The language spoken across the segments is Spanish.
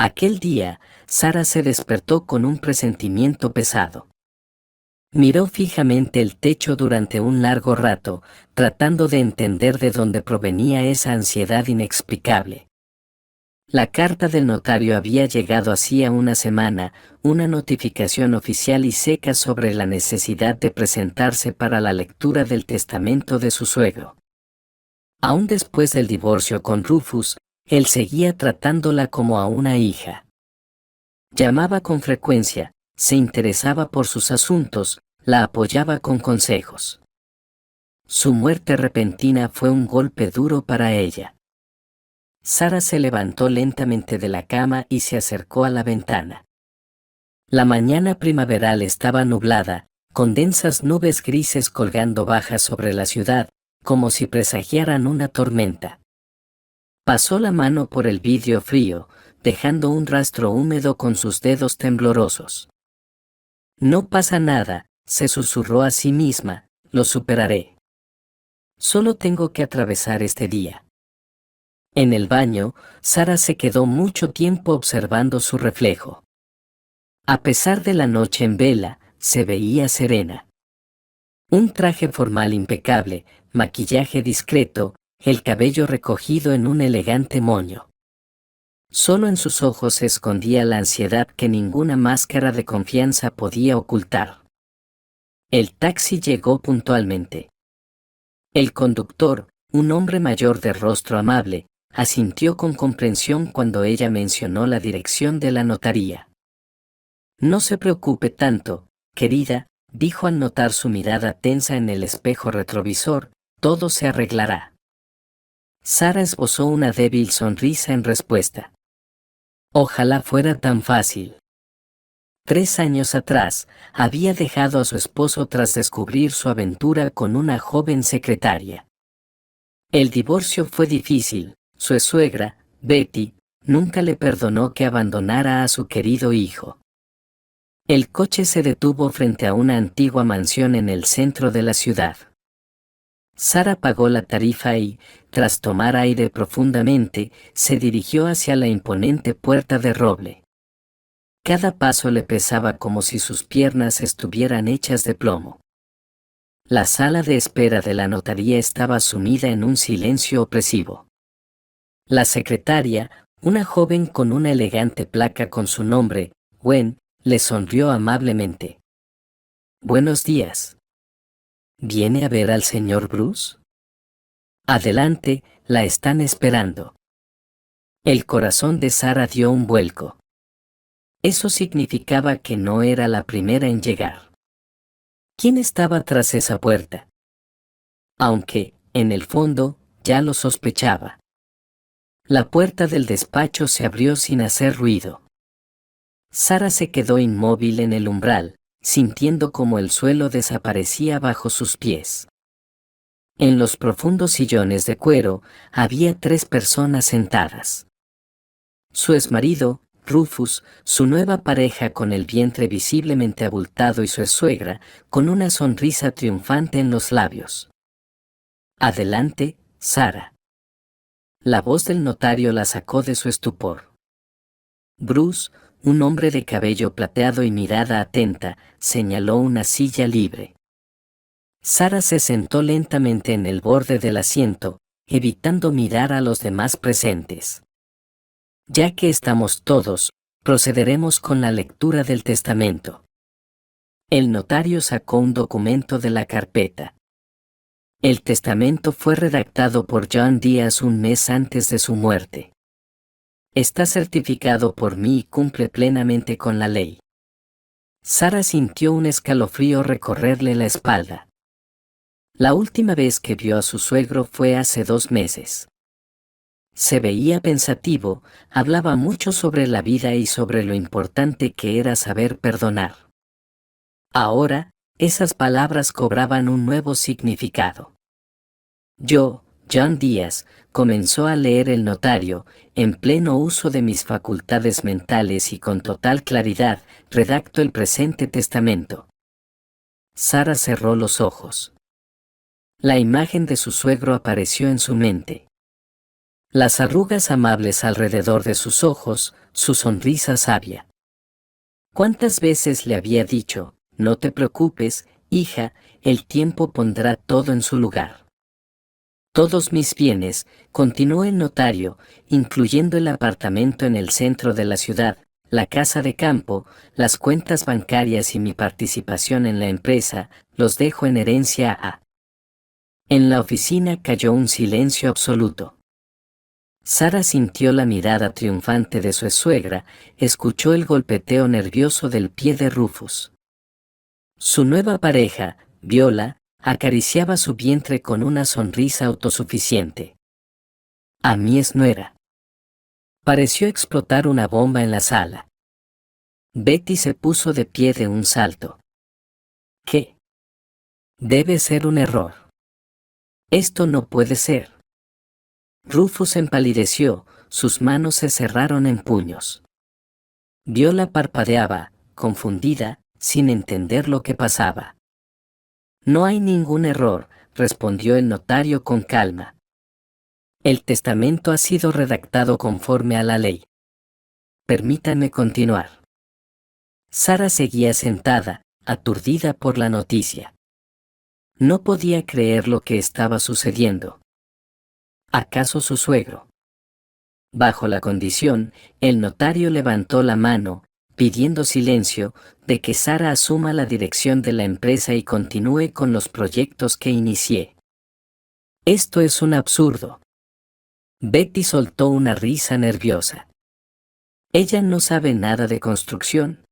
Aquel día, Sara se despertó con un presentimiento pesado. Miró fijamente el techo durante un largo rato, tratando de entender de dónde provenía esa ansiedad inexplicable. La carta del notario había llegado hacía una semana, una notificación oficial y seca sobre la necesidad de presentarse para la lectura del testamento de su suegro. Aún después del divorcio con Rufus, él seguía tratándola como a una hija. Llamaba con frecuencia, se interesaba por sus asuntos, la apoyaba con consejos. Su muerte repentina fue un golpe duro para ella. Sara se levantó lentamente de la cama y se acercó a la ventana. La mañana primaveral estaba nublada, con densas nubes grises colgando bajas sobre la ciudad, como si presagiaran una tormenta. Pasó la mano por el vidrio frío, dejando un rastro húmedo con sus dedos temblorosos. No pasa nada, se susurró a sí misma, lo superaré. Solo tengo que atravesar este día. En el baño, Sara se quedó mucho tiempo observando su reflejo. A pesar de la noche en vela, se veía serena. Un traje formal impecable, maquillaje discreto, el cabello recogido en un elegante moño. Solo en sus ojos se escondía la ansiedad que ninguna máscara de confianza podía ocultar. El taxi llegó puntualmente. El conductor, un hombre mayor de rostro amable, asintió con comprensión cuando ella mencionó la dirección de la notaría. No se preocupe tanto, querida, dijo al notar su mirada tensa en el espejo retrovisor, todo se arreglará. Sara esbozó una débil sonrisa en respuesta. Ojalá fuera tan fácil. 3 años atrás, había dejado a su esposo tras descubrir su aventura con una joven secretaria. El divorcio fue difícil, su suegra, Betty, nunca le perdonó que abandonara a su querido hijo. El coche se detuvo frente a una antigua mansión en el centro de la ciudad. Sara pagó la tarifa y, tras tomar aire profundamente, se dirigió hacia la imponente puerta de roble. Cada paso le pesaba como si sus piernas estuvieran hechas de plomo. La sala de espera de la notaría estaba sumida en un silencio opresivo. La secretaria, una joven con una elegante placa con su nombre, Gwen, le sonrió amablemente. Buenos días. ¿Viene a ver al señor Bruce? Adelante, la están esperando. El corazón de Sara dio un vuelco. Eso significaba que no era la primera en llegar. ¿Quién estaba tras esa puerta? Aunque, en el fondo, ya lo sospechaba. La puerta del despacho se abrió sin hacer ruido. Sara se quedó inmóvil en el umbral, sintiendo como el suelo desaparecía bajo sus pies. En los profundos sillones de cuero, había 3 personas sentadas. Su exmarido, Rufus, su nueva pareja con el vientre visiblemente abultado y su suegra, con una sonrisa triunfante en los labios. Adelante, Sara. La voz del notario la sacó de su estupor. Bruce, un hombre de cabello plateado y mirada atenta, señaló una silla libre. Sara se sentó lentamente en el borde del asiento, evitando mirar a los demás presentes. Ya que estamos todos, procederemos con la lectura del testamento. El notario sacó un documento de la carpeta. El testamento fue redactado por John Díaz un mes antes de su muerte. Está certificado por mí y cumple plenamente con la ley. Sara sintió un escalofrío recorrerle la espalda. La última vez que vio a su suegro fue hace 2 meses. Se veía pensativo, hablaba mucho sobre la vida y sobre lo importante que era saber perdonar. Ahora, esas palabras cobraban un nuevo significado. Yo, John Díaz, comenzó a leer el notario, en pleno uso de mis facultades mentales y con total claridad, redacto el presente testamento. Sara cerró los ojos. La imagen de su suegro apareció en su mente. Las arrugas amables alrededor de sus ojos, su sonrisa sabia. ¿Cuántas veces le había dicho, no te preocupes, hija, el tiempo pondrá todo en su lugar? Todos mis bienes, continuó el notario, incluyendo el apartamento en el centro de la ciudad, la casa de campo, las cuentas bancarias y mi participación en la empresa, los dejo en herencia a... En la oficina cayó un silencio absoluto. Sara sintió la mirada triunfante de su suegra, escuchó el golpeteo nervioso del pie de Rufus. Su nueva pareja, Viola, acariciaba su vientre con una sonrisa autosuficiente. A mí es nuera. Pareció explotar una bomba en la sala. Betty se puso de pie de un salto. ¿Qué? Debe ser un error. Esto no puede ser. Rufus empalideció, sus manos se cerraron en puños. Viola parpadeaba, confundida, sin entender lo que pasaba. No hay ningún error, respondió el notario con calma. El testamento ha sido redactado conforme a la ley. Permítanme continuar. Sara seguía sentada, aturdida por la noticia. No podía creer lo que estaba sucediendo. ¿Acaso su suegro? Bajo la condición, el notario levantó la mano, pidiendo silencio, de que Sara asuma la dirección de la empresa y continúe con los proyectos que inicié. Esto es un absurdo. Betty soltó una risa nerviosa. Ella no sabe nada de construcción.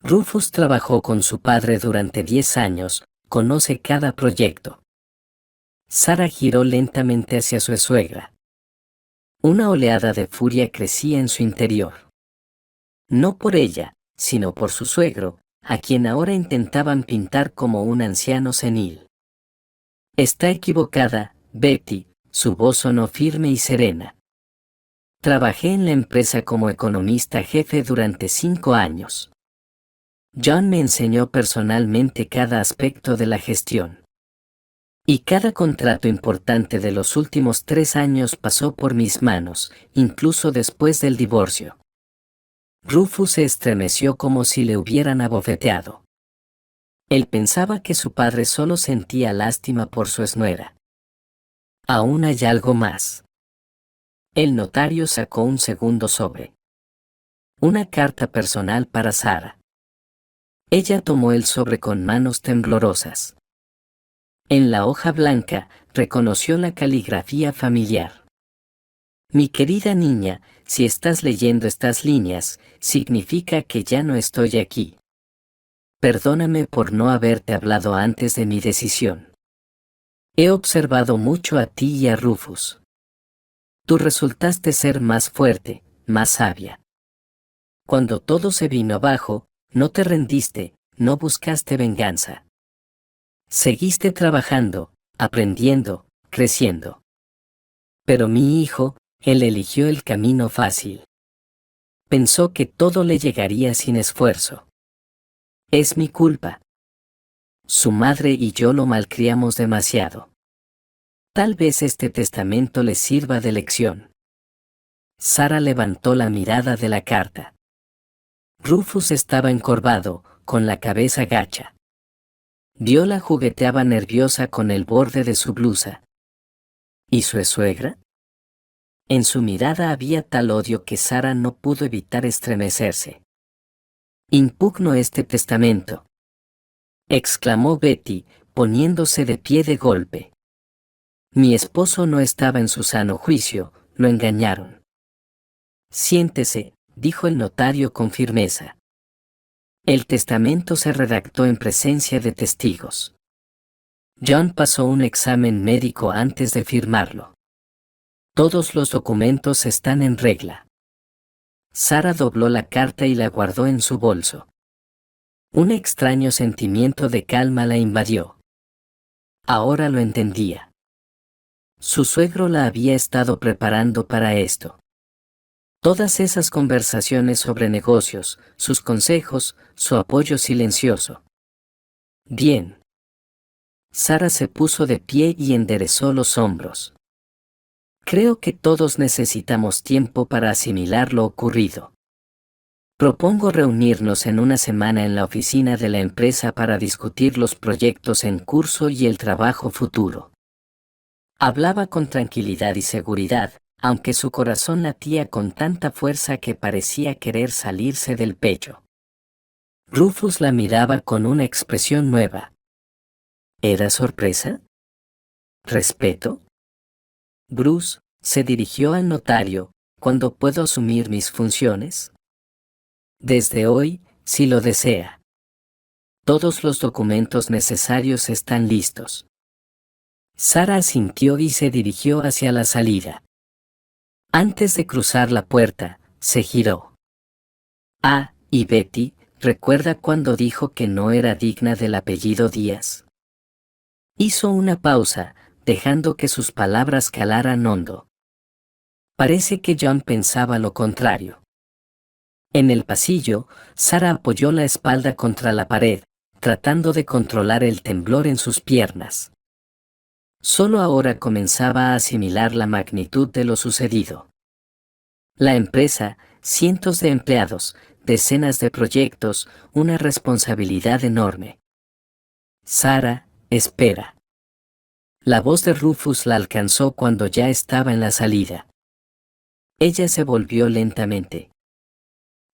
Rufus trabajó con su padre durante 10 años, conoce cada proyecto. Sara giró lentamente hacia su suegra. Una oleada de furia crecía en su interior. No por ella, sino por su suegro, a quien ahora intentaban pintar como un anciano senil. Está equivocada, Betty, su voz sonó firme y serena. Trabajé en la empresa como economista jefe durante 5 años. John me enseñó personalmente cada aspecto de la gestión. Y cada contrato importante de los últimos 3 años pasó por mis manos, incluso después del divorcio. Rufus se estremeció como si le hubieran abofeteado. Él pensaba que su padre solo sentía lástima por su nuera. Aún hay algo más. El notario sacó un segundo sobre. Una carta personal para Sara. Ella tomó el sobre con manos temblorosas. En la hoja blanca, reconoció la caligrafía familiar. Mi querida niña, si estás leyendo estas líneas, significa que ya no estoy aquí. Perdóname por no haberte hablado antes de mi decisión. He observado mucho a ti y a Rufus. Tú resultaste ser más fuerte, más sabia. Cuando todo se vino abajo, no te rendiste, no buscaste venganza. Seguiste trabajando, aprendiendo, creciendo. Pero mi hijo, él eligió el camino fácil. Pensó que todo le llegaría sin esfuerzo. Es mi culpa. Su madre y yo lo malcriamos demasiado. Tal vez este testamento le sirva de lección. Sara levantó la mirada de la carta. Rufus estaba encorvado, con la cabeza gacha. Viola jugueteaba nerviosa con el borde de su blusa. ¿Y su suegra? En su mirada había tal odio que Sara no pudo evitar estremecerse. Impugno este testamento, exclamó Betty, poniéndose de pie de golpe. Mi esposo no estaba en su sano juicio, lo engañaron. Siéntese, dijo el notario con firmeza. El testamento se redactó en presencia de testigos. John pasó un examen médico antes de firmarlo. Todos los documentos están en regla. Sara dobló la carta y la guardó en su bolso. Un extraño sentimiento de calma la invadió. Ahora lo entendía. Su suegro la había estado preparando para esto. Todas esas conversaciones sobre negocios, sus consejos, su apoyo silencioso. Bien. Sara se puso de pie y enderezó los hombros. Creo que todos necesitamos tiempo para asimilar lo ocurrido. Propongo reunirnos en una semana en la oficina de la empresa para discutir los proyectos en curso y el trabajo futuro. Hablaba con tranquilidad y seguridad, aunque su corazón latía con tanta fuerza que parecía querer salirse del pecho. Rufus la miraba con una expresión nueva. ¿Era sorpresa? ¿Respeto? Bruce se dirigió al notario. ¿Cuándo puedo asumir mis funciones? Desde hoy, si lo desea. Todos los documentos necesarios están listos. Sara asintió y se dirigió hacia la salida. Antes de cruzar la puerta, se giró. ¿Y Betty, recuerda cuando dijo que no era digna del apellido Díaz? Hizo una pausa, dejando que sus palabras calaran hondo. Parece que John pensaba lo contrario. En el pasillo, Sara apoyó la espalda contra la pared, tratando de controlar el temblor en sus piernas. Solo ahora comenzaba a asimilar la magnitud de lo sucedido. La empresa, cientos de empleados, decenas de proyectos, una responsabilidad enorme. Sara, espera. La voz de Rufus la alcanzó cuando ya estaba en la salida. Ella se volvió lentamente.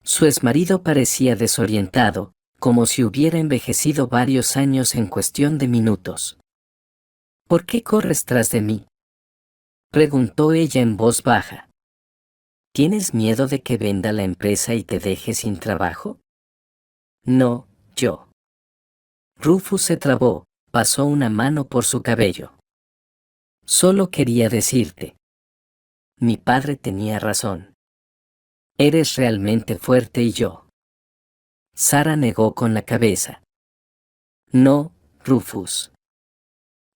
Su exmarido parecía desorientado, como si hubiera envejecido varios años en cuestión de minutos. ¿Por qué corres tras de mí?, preguntó ella en voz baja. ¿Tienes miedo de que venda la empresa y te deje sin trabajo? No, yo. Rufus se trabó, pasó una mano por su cabello. Solo quería decirte. Mi padre tenía razón. Eres realmente fuerte y yo. Sara negó con la cabeza. No, Rufus.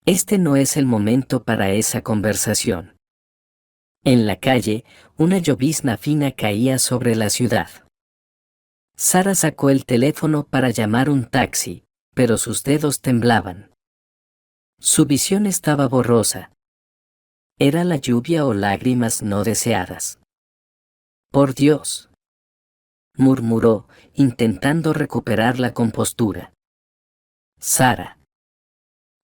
Este no es el momento para esa conversación. En la calle, una llovizna fina caía sobre la ciudad. Sara sacó el teléfono para llamar un taxi, pero sus dedos temblaban. Su visión estaba borrosa. ¿Era la lluvia o lágrimas no deseadas? Por Dios, murmuró, intentando recuperar la compostura. Sara.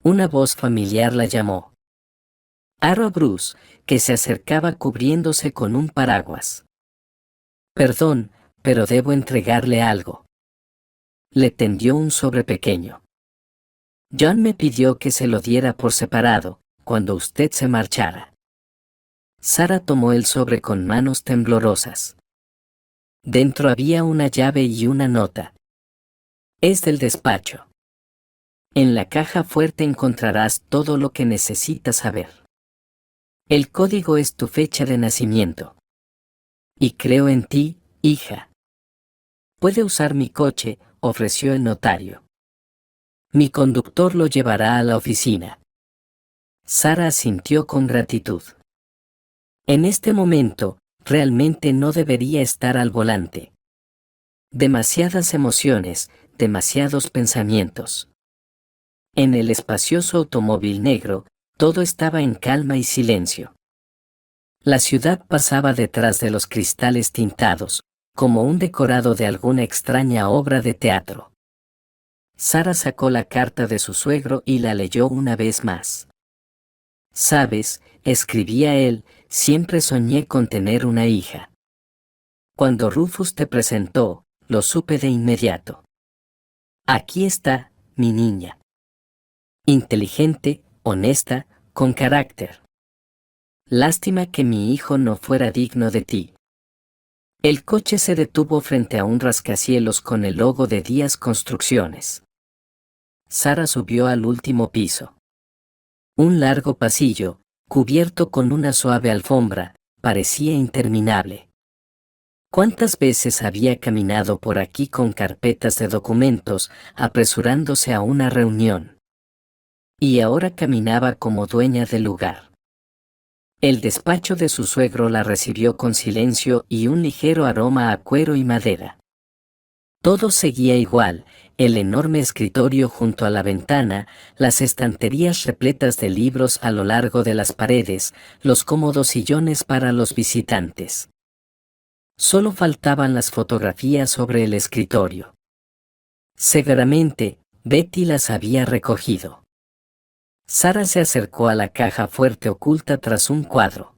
Una voz familiar la llamó. Era Bruce, que se acercaba cubriéndose con un paraguas. Perdón, pero debo entregarle algo. Le tendió un sobre pequeño. John me pidió que se lo diera por separado, cuando usted se marchara. Sara tomó el sobre con manos temblorosas. Dentro había una llave y una nota. Es del despacho. En la caja fuerte encontrarás todo lo que necesitas saber. El código es tu fecha de nacimiento. Y creo en ti, hija. Puede usar mi coche, ofreció el notario. Mi conductor lo llevará a la oficina. Sara asintió con gratitud. En este momento, realmente no debería estar al volante. Demasiadas emociones, demasiados pensamientos. En el espacioso automóvil negro, todo estaba en calma y silencio. La ciudad pasaba detrás de los cristales tintados, como un decorado de alguna extraña obra de teatro. Sara sacó la carta de su suegro y la leyó una vez más. Sabes, escribía él, siempre soñé con tener una hija. Cuando Rufus te presentó, lo supe de inmediato. Aquí está, mi niña. Inteligente, honesta, con carácter. Lástima que mi hijo no fuera digno de ti. El coche se detuvo frente a un rascacielos con el logo de Díaz Construcciones. Sara subió al último piso. Un largo pasillo, cubierto con una suave alfombra, parecía interminable. ¿Cuántas veces había caminado por aquí con carpetas de documentos, apresurándose a una reunión? Y ahora caminaba como dueña del lugar. El despacho de su suegro la recibió con silencio y un ligero aroma a cuero y madera. Todo seguía igual, el enorme escritorio junto a la ventana, las estanterías repletas de libros a lo largo de las paredes, los cómodos sillones para los visitantes. Solo faltaban las fotografías sobre el escritorio. Seguramente, Betty las había recogido. Sara se acercó a la caja fuerte oculta tras un cuadro.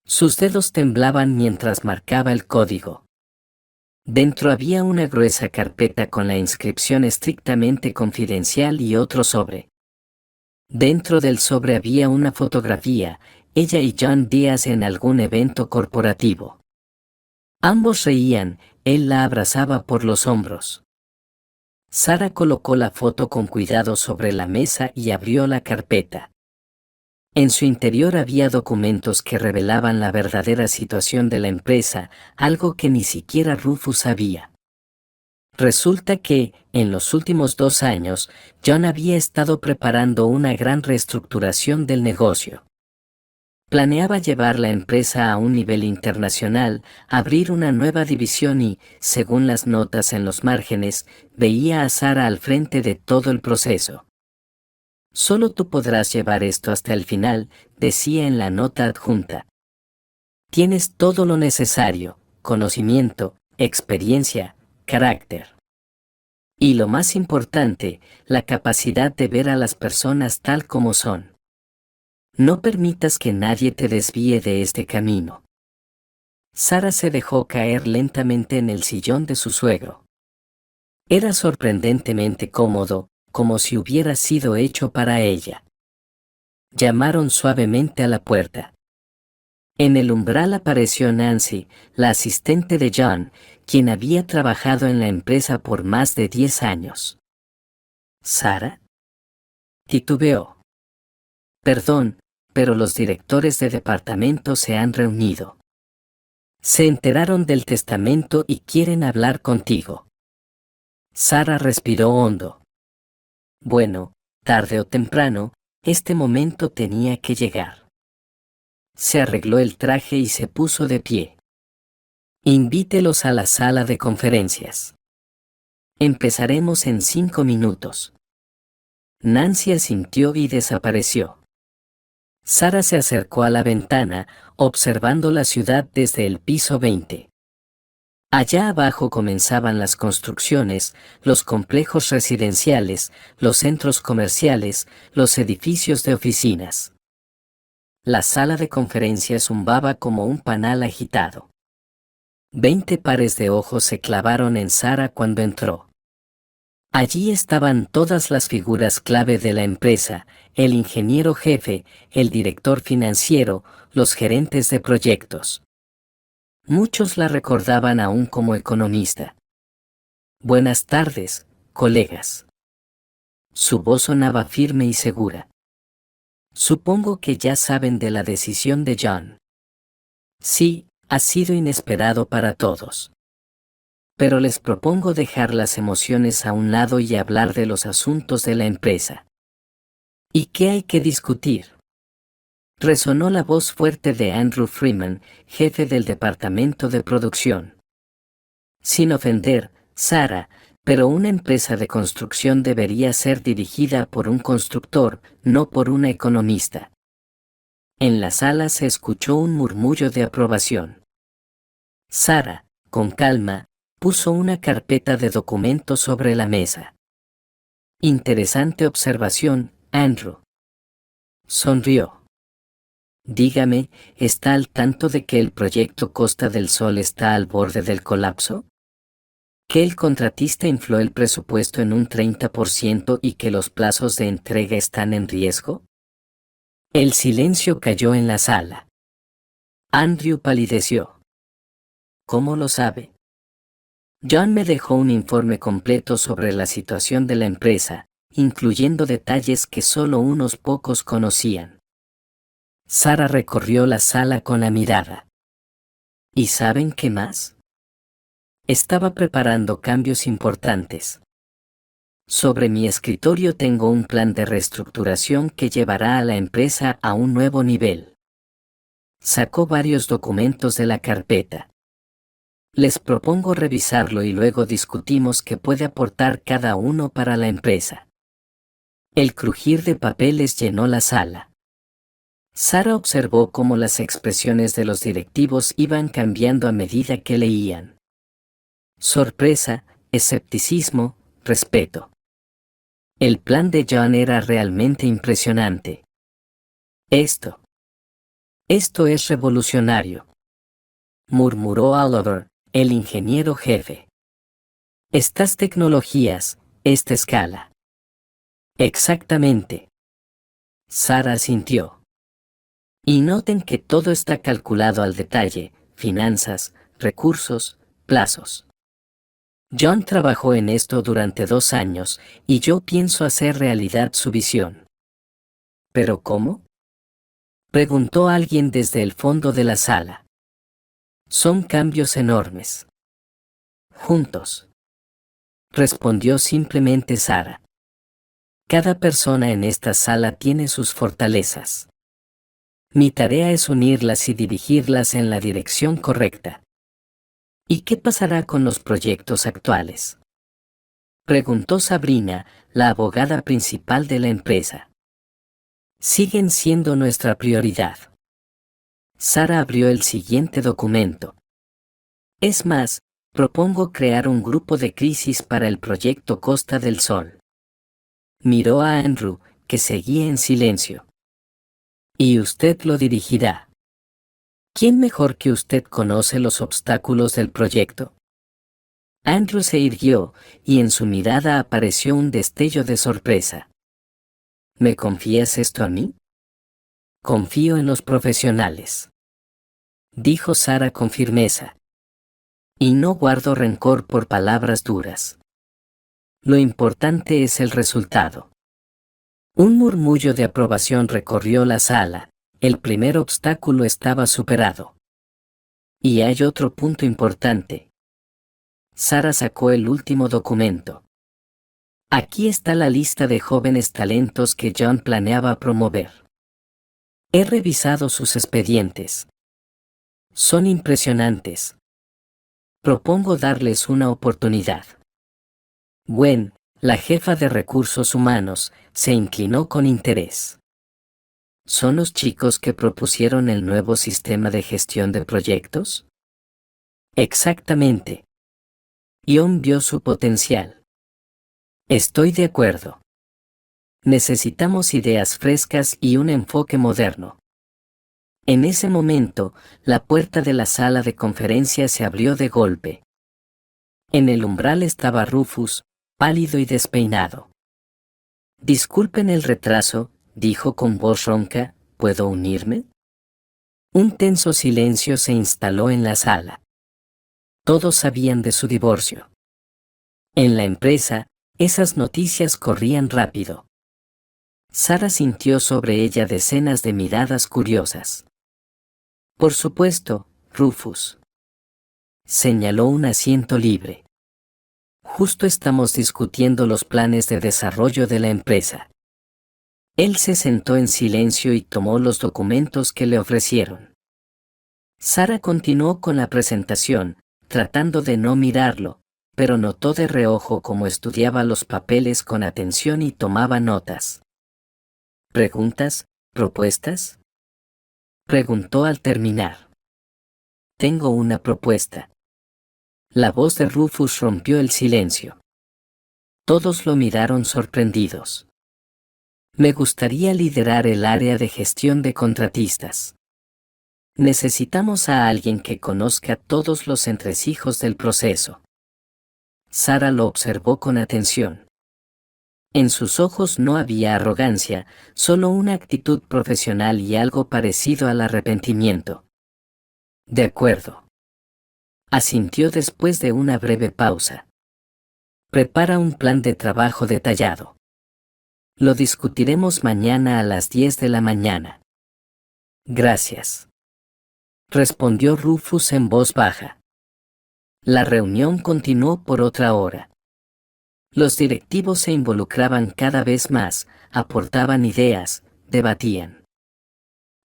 Sus dedos temblaban mientras marcaba el código. Dentro había una gruesa carpeta con la inscripción estrictamente confidencial y otro sobre. Dentro del sobre había una fotografía, ella y John Díaz en algún evento corporativo. Ambos reían, él la abrazaba por los hombros. Sara colocó la foto con cuidado sobre la mesa y abrió la carpeta. En su interior había documentos que revelaban la verdadera situación de la empresa, algo que ni siquiera Rufus sabía. Resulta que, en los últimos 2 años, John había estado preparando una gran reestructuración del negocio. Planeaba llevar la empresa a un nivel internacional, abrir una nueva división y, según las notas en los márgenes, veía a Sara al frente de todo el proceso. Solo tú podrás llevar esto hasta el final, decía en la nota adjunta. Tienes todo lo necesario, conocimiento, experiencia, carácter. Y lo más importante, la capacidad de ver a las personas tal como son. No permitas que nadie te desvíe de este camino. Sara se dejó caer lentamente en el sillón de su suegro. Era sorprendentemente cómodo, como si hubiera sido hecho para ella. Llamaron suavemente a la puerta. En el umbral apareció Nancy, la asistente de John, quien había trabajado en la empresa por más de 10 años. ¿Sara? Titubeó. Perdón, pero los directores de departamento se han reunido. Se enteraron del testamento y quieren hablar contigo. Sara respiró hondo. Bueno, tarde o temprano, este momento tenía que llegar. Se arregló el traje y se puso de pie. Invítelos a la sala de conferencias. Empezaremos en 5 minutos. Nancy asintió y desapareció. Sara se acercó a la ventana, observando la ciudad desde el piso 20. Allá abajo comenzaban las construcciones, los complejos residenciales, los centros comerciales, los edificios de oficinas. La sala de conferencias zumbaba como un panal agitado. 20 pares de ojos se clavaron en Sara cuando entró. Allí estaban todas las figuras clave de la empresa, el ingeniero jefe, el director financiero, los gerentes de proyectos. Muchos la recordaban aún como economista. Buenas tardes, colegas. Su voz sonaba firme y segura. Supongo que ya saben de la decisión de John. Sí, ha sido inesperado para todos. Pero les propongo dejar las emociones a un lado y hablar de los asuntos de la empresa. ¿Y qué hay que discutir? Resonó la voz fuerte de Andrew Freeman, jefe del departamento de producción. Sin ofender, Sara, pero una empresa de construcción debería ser dirigida por un constructor, no por una economista. En la sala se escuchó un murmullo de aprobación. Sara, con calma, puso una carpeta de documentos sobre la mesa. Interesante observación, Andrew. Sonrió. Dígame, ¿está al tanto de que el proyecto Costa del Sol está al borde del colapso? ¿Que el contratista infló el presupuesto en un 30% y que los plazos de entrega están en riesgo? El silencio cayó en la sala. Andrew palideció. ¿Cómo lo sabe? John me dejó un informe completo sobre la situación de la empresa, incluyendo detalles que solo unos pocos conocían. Sara recorrió la sala con la mirada. ¿Y saben qué más? Estaba preparando cambios importantes. Sobre mi escritorio tengo un plan de reestructuración que llevará a la empresa a un nuevo nivel. Sacó varios documentos de la carpeta. Les propongo revisarlo y luego discutimos qué puede aportar cada uno para la empresa. El crujir de papeles llenó la sala. Sara observó cómo las expresiones de los directivos iban cambiando a medida que leían. Sorpresa, escepticismo, respeto. El plan de John era realmente impresionante. Esto es revolucionario, murmuró Oliver, el ingeniero jefe. Estas tecnologías, esta escala. Exactamente. Sara asintió. Y noten que todo está calculado al detalle, finanzas, recursos, plazos. John trabajó en esto durante 2 años y yo pienso hacer realidad su visión. ¿Pero cómo?, preguntó alguien desde el fondo de la sala. Son cambios enormes. Juntos, respondió simplemente Sara. Cada persona en esta sala tiene sus fortalezas. Mi tarea es unirlas y dirigirlas en la dirección correcta. ¿Y qué pasará con los proyectos actuales?, preguntó Sabrina, la abogada principal de la empresa. Siguen siendo nuestra prioridad. Sara abrió el siguiente documento. Es más, propongo crear un grupo de crisis para el proyecto Costa del Sol. Miró a Andrew, que seguía en silencio. Y usted lo dirigirá. ¿Quién mejor que usted conoce los obstáculos del proyecto? Andrew se irguió, y en su mirada apareció un destello de sorpresa. ¿Me confías esto a mí? Confío en los profesionales, dijo Sara con firmeza. Y no guardo rencor por palabras duras. Lo importante es el resultado. Un murmullo de aprobación recorrió la sala. El primer obstáculo estaba superado. Y hay otro punto importante. Sara sacó el último documento. Aquí está la lista de jóvenes talentos que John planeaba promover. He revisado sus expedientes. Son impresionantes. Propongo darles una oportunidad. Gwen, la jefa de recursos humanos, se inclinó con interés. ¿Son los chicos que propusieron el nuevo sistema de gestión de proyectos? Exactamente. John vio su potencial. Estoy de acuerdo. Necesitamos ideas frescas y un enfoque moderno. En ese momento, la puerta de la sala de conferencias se abrió de golpe. En el umbral estaba Rufus, pálido y despeinado. Disculpen el retraso, dijo con voz ronca, ¿puedo unirme? Un tenso silencio se instaló en la sala. Todos sabían de su divorcio. En la empresa, esas noticias corrían rápido. Sara sintió sobre ella decenas de miradas curiosas. Por supuesto, Rufus. Señaló un asiento libre. Justo estamos discutiendo los planes de desarrollo de la empresa. Él se sentó en silencio y tomó los documentos que le ofrecieron. Sara continuó con la presentación, tratando de no mirarlo, pero notó de reojo cómo estudiaba los papeles con atención y tomaba notas. ¿Preguntas? ¿Propuestas?, preguntó al terminar. Tengo una propuesta. La voz de Rufus rompió el silencio. Todos lo miraron sorprendidos. Me gustaría liderar el área de gestión de contratistas. Necesitamos a alguien que conozca todos los entresijos del proceso. Sara lo observó con atención. En sus ojos no había arrogancia, solo una actitud profesional y algo parecido al arrepentimiento. De acuerdo. Asintió después de una breve pausa. Prepara un plan de trabajo detallado. Lo discutiremos mañana a las 10 de la mañana. Gracias. Respondió Rufus en voz baja. La reunión continuó por otra hora. Los directivos se involucraban cada vez más, aportaban ideas, debatían.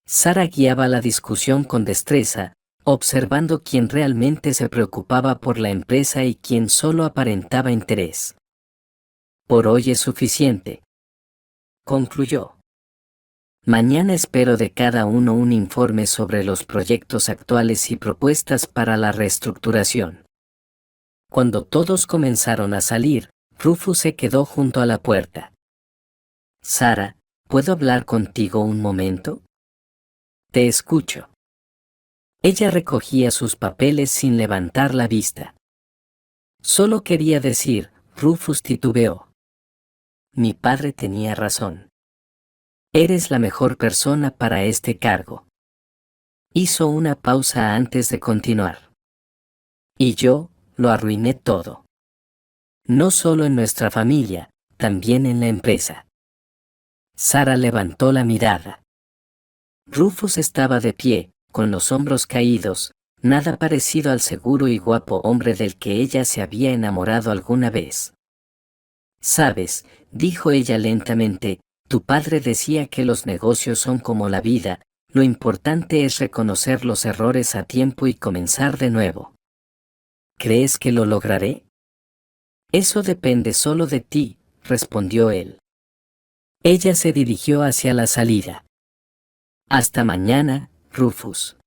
Sara guiaba la discusión con destreza, observando quién realmente se preocupaba por la empresa y quién solo aparentaba interés. Por hoy es suficiente, concluyó. Mañana espero de cada uno un informe sobre los proyectos actuales y propuestas para la reestructuración. Cuando todos comenzaron a salir, Rufus se quedó junto a la puerta. Sara, ¿puedo hablar contigo un momento? Te escucho. Ella recogía sus papeles sin levantar la vista. Solo quería decir, Rufus titubeó. Mi padre tenía razón. Eres la mejor persona para este cargo. Hizo una pausa antes de continuar. Y yo, lo arruiné todo. No solo en nuestra familia, también en la empresa. Sara levantó la mirada. Rufus estaba de pie, con los hombros caídos, nada parecido al seguro y guapo hombre del que ella se había enamorado alguna vez. Sabes, dijo ella lentamente, tu padre decía que los negocios son como la vida, lo importante es reconocer los errores a tiempo y comenzar de nuevo. ¿Crees que lo lograré? Eso depende solo de ti, respondió él. Ella se dirigió hacia la salida. Hasta mañana, Rufus.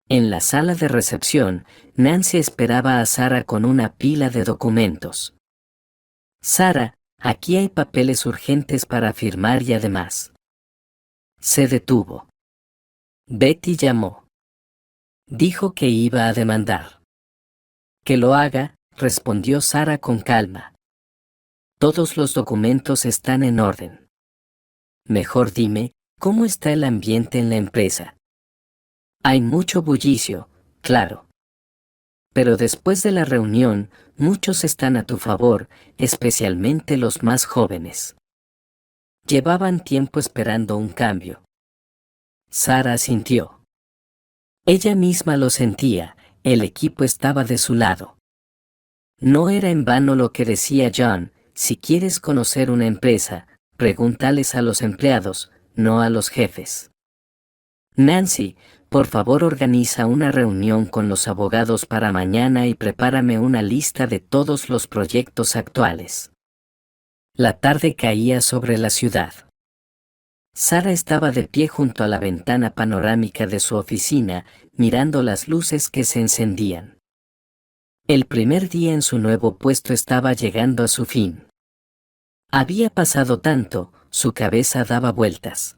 En la sala de recepción, Nancy esperaba a Sara con una pila de documentos. Sara, aquí hay papeles urgentes para firmar y además. Se detuvo. Betty llamó. Dijo que iba a demandar. Que lo haga, respondió Sara con calma. Todos los documentos están en orden. Mejor dime, ¿cómo está el ambiente en la empresa? Hay mucho bullicio, claro. Pero después de la reunión, muchos están a tu favor, especialmente los más jóvenes. Llevaban tiempo esperando un cambio. Sara asintió. Ella misma lo sentía, el equipo estaba de su lado. No era en vano lo que decía John, si quieres conocer una empresa, pregúntales a los empleados, no a los jefes. Nancy, por favor organiza una reunión con los abogados para mañana y prepárame una lista de todos los proyectos actuales. La tarde caía sobre la ciudad. Sara estaba de pie junto a la ventana panorámica de su oficina, mirando las luces que se encendían. El primer día en su nuevo puesto estaba llegando a su fin. Había pasado tanto, su cabeza daba vueltas.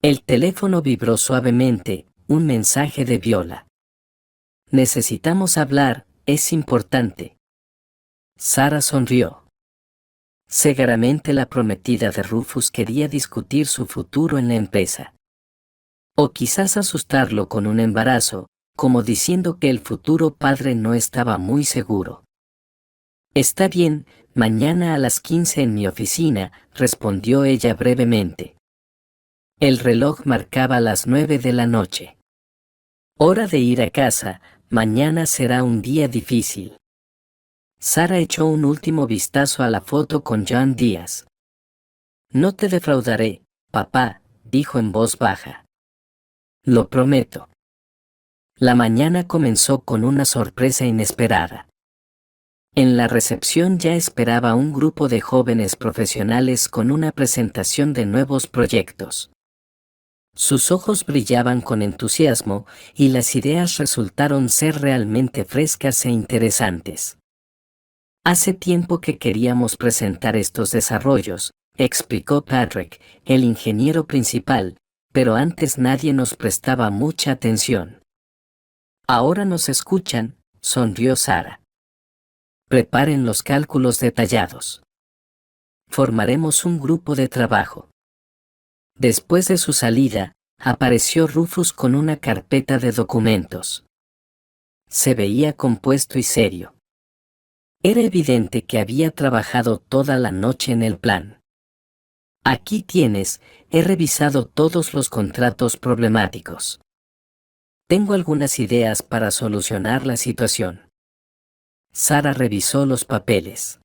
El teléfono vibró suavemente, un mensaje de Viola. Necesitamos hablar, es importante. Sara sonrió. Seguramente la prometida de Rufus quería discutir su futuro en la empresa. O quizás asustarlo con un embarazo, como diciendo que el futuro padre no estaba muy seguro. Está bien, mañana a las 15 en mi oficina, respondió ella brevemente. El reloj marcaba las 9 de la noche. Hora de ir a casa, mañana será un día difícil. Sara echó un último vistazo a la foto con John Díaz. No te defraudaré, papá, dijo en voz baja. Lo prometo. La mañana comenzó con una sorpresa inesperada. En la recepción ya esperaba un grupo de jóvenes profesionales con una presentación de nuevos proyectos. Sus ojos brillaban con entusiasmo y las ideas resultaron ser realmente frescas e interesantes. Hace tiempo que queríamos presentar estos desarrollos, explicó Patrick, el ingeniero principal, pero antes nadie nos prestaba mucha atención. Ahora nos escuchan, sonrió Sara. Preparen los cálculos detallados. Formaremos un grupo de trabajo. Después de su salida, apareció Rufus con una carpeta de documentos. Se veía compuesto y serio. Era evidente que había trabajado toda la noche en el plan. Aquí tienes, he revisado todos los contratos problemáticos. Tengo algunas ideas para solucionar la situación. Sara revisó los papeles.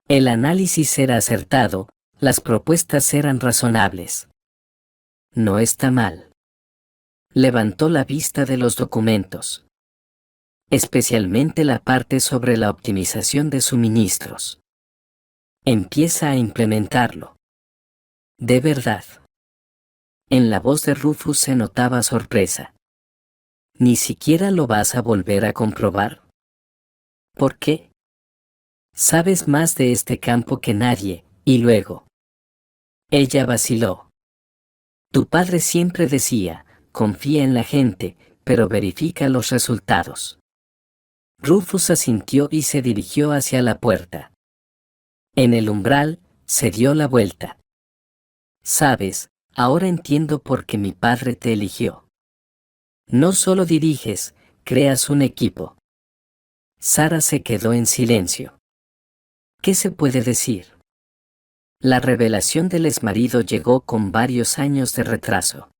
El análisis era acertado, las propuestas eran razonables. No está mal. Levantó la vista de los documentos, especialmente la parte sobre la optimización de suministros. Empieza a implementarlo. ¿De verdad? En la voz de Rufus se notaba sorpresa. ¿Ni siquiera lo vas a volver a comprobar? ¿Por qué? Sabes más de este campo que nadie, y luego. Ella vaciló. Tu padre siempre decía, confía en la gente, pero verifica los resultados. Rufus asintió y se dirigió hacia la puerta. En el umbral, se dio la vuelta. Sabes, ahora entiendo por qué mi padre te eligió. No solo diriges, creas un equipo. Sara se quedó en silencio. ¿Qué se puede decir? La revelación del exmarido llegó con varios años de retraso.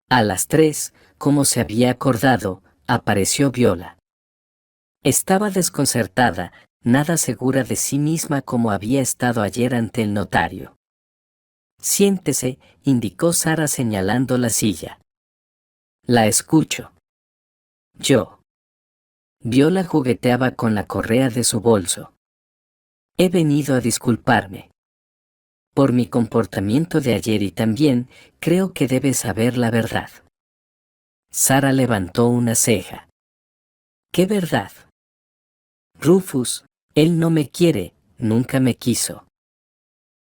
A las 3, como se había acordado, apareció Viola. Estaba desconcertada, nada segura de sí misma como había estado ayer ante el notario. Siéntese, indicó Sara señalando la silla. La escucho. Yo. Viola jugueteaba con la correa de su bolso. He venido a disculparme. Por mi comportamiento de ayer y también, creo que debes saber la verdad. Sara levantó una ceja. ¿Qué verdad? Rufus, él no me quiere, nunca me quiso.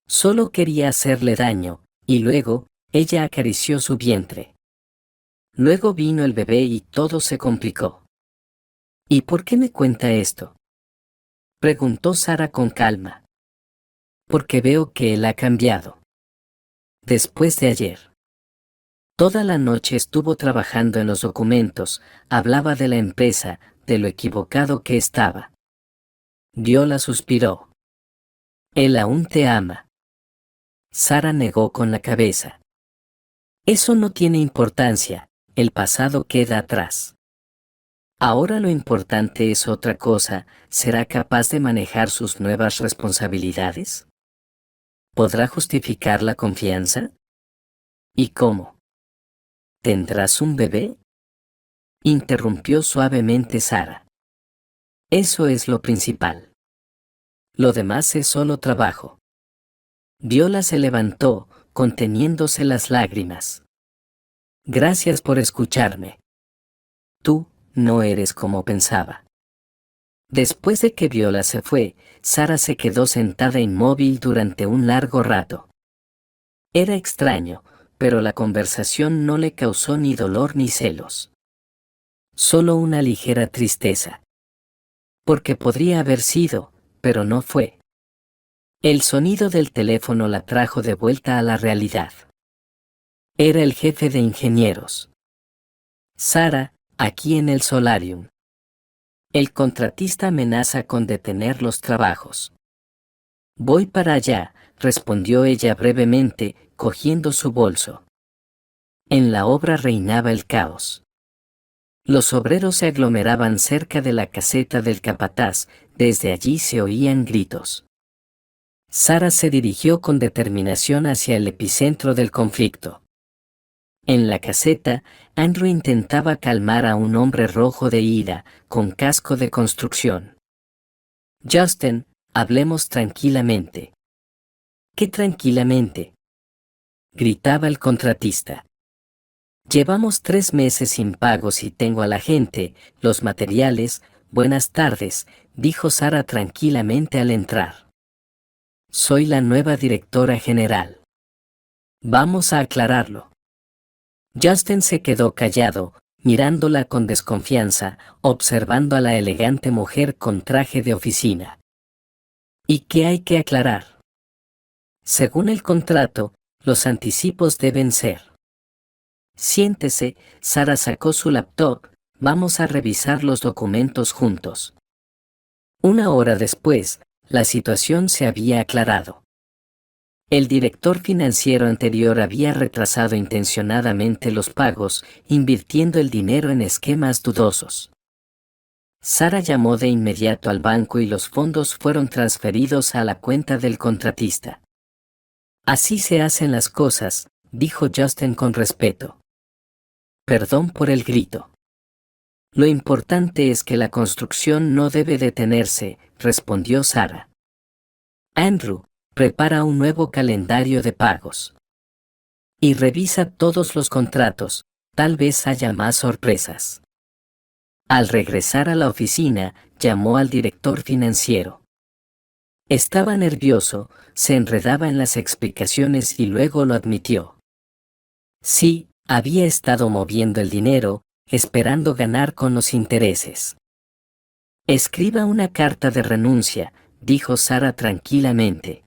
Solo quería hacerle daño, y luego, ella acarició su vientre. Luego vino el bebé y todo se complicó. ¿Y por qué me cuenta esto? Preguntó Sara con calma. Porque veo que él ha cambiado. Después de ayer. Toda la noche estuvo trabajando en los documentos, hablaba de la empresa, de lo equivocado que estaba. Viola suspiró. Él aún te ama. Sara negó con la cabeza. Eso no tiene importancia, el pasado queda atrás. Ahora lo importante es otra cosa, ¿será capaz de manejar sus nuevas responsabilidades? ¿Podrá justificar la confianza? ¿Y cómo? ¿Tendrás un bebé? Interrumpió suavemente Sara. Eso es lo principal. Lo demás es solo trabajo. Viola se levantó, conteniéndose las lágrimas. Gracias por escucharme. Tú, no eres como pensaba. Después de que Viola se fue, Sara se quedó sentada inmóvil durante un largo rato. Era extraño, pero la conversación no le causó ni dolor ni celos. Solo una ligera tristeza. Porque podría haber sido, pero no fue. El sonido del teléfono la trajo de vuelta a la realidad. Era el jefe de ingenieros. Sara, aquí en el solarium. El contratista amenaza con detener los trabajos. Voy para allá, respondió ella brevemente, cogiendo su bolso. En la obra reinaba el caos. Los obreros se aglomeraban cerca de la caseta del capataz, desde allí se oían gritos. Sara se dirigió con determinación hacia el epicentro del conflicto. En la caseta, Andrew intentaba calmar a un hombre rojo de ira, con casco de construcción. Justin, hablemos tranquilamente. ¿Qué tranquilamente? Gritaba el contratista. Llevamos 3 meses sin pagos y tengo a la gente, los materiales. Buenas tardes, dijo Sara tranquilamente al entrar. Soy la nueva directora general. Vamos a aclararlo. Justin se quedó callado, mirándola con desconfianza, observando a la elegante mujer con traje de oficina. ¿Y qué hay que aclarar? Según el contrato, los anticipos deben ser. Siéntese, Sara sacó su laptop, vamos a revisar los documentos juntos. Una hora después, la situación se había aclarado. El director financiero anterior había retrasado intencionadamente los pagos, invirtiendo el dinero en esquemas dudosos. Sara llamó de inmediato al banco y los fondos fueron transferidos a la cuenta del contratista. Así se hacen las cosas, dijo Justin con respeto. Perdón por el grito. Lo importante es que la construcción no debe detenerse, respondió Sara. Andrew, prepara un nuevo calendario de pagos. Y revisa todos los contratos, tal vez haya más sorpresas. Al regresar a la oficina, llamó al director financiero. Estaba nervioso, se enredaba en las explicaciones y luego lo admitió. Sí, había estado moviendo el dinero, esperando ganar con los intereses. Escriba una carta de renuncia, dijo Sara tranquilamente.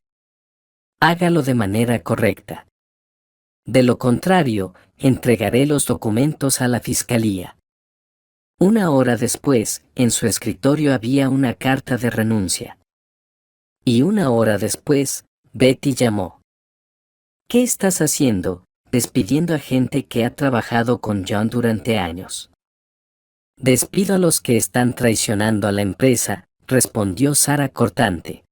Hágalo de manera correcta. De lo contrario, entregaré los documentos a la fiscalía. Una hora después, en su escritorio había una carta de renuncia. Y una hora después, Betty llamó. ¿Qué estás haciendo, despidiendo a gente que ha trabajado con John durante años? Despido a los que están traicionando a la empresa, respondió Sara cortante.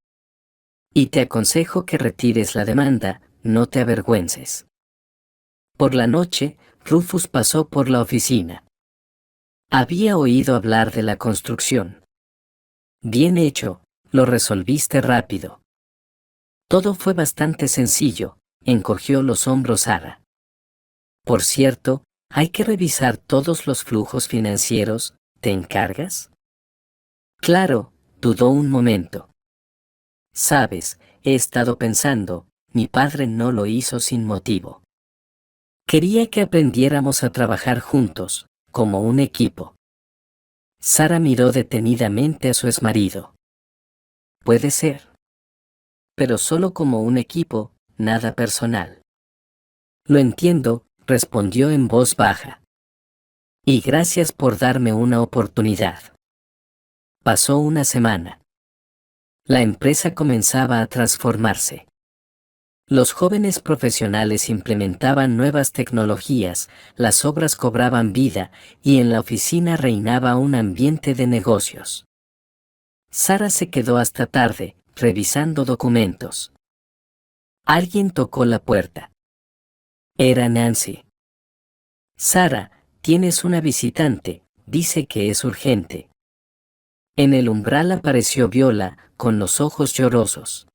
Y te aconsejo que retires la demanda, no te avergüences. Por la noche, Rufus pasó por la oficina. Había oído hablar de la construcción. Bien hecho, lo resolviste rápido. Todo fue bastante sencillo, encogió los hombros Sara. Por cierto, hay que revisar todos los flujos financieros, ¿te encargas? Claro, dudó un momento. Sabes, he estado pensando, mi padre no lo hizo sin motivo. Quería que aprendiéramos a trabajar juntos, como un equipo. Sara miró detenidamente a su exmarido. Puede ser. Pero solo como un equipo, nada personal. Lo entiendo, respondió en voz baja. Y gracias por darme una oportunidad. Pasó una semana. La empresa comenzaba a transformarse. Los jóvenes profesionales implementaban nuevas tecnologías, las obras cobraban vida y en la oficina reinaba un ambiente de negocios. Sara se quedó hasta tarde, revisando documentos. Alguien tocó la puerta. Era Nancy. Sara, tienes una visitante, dice que es urgente. En el umbral apareció Viola, con los ojos llorosos.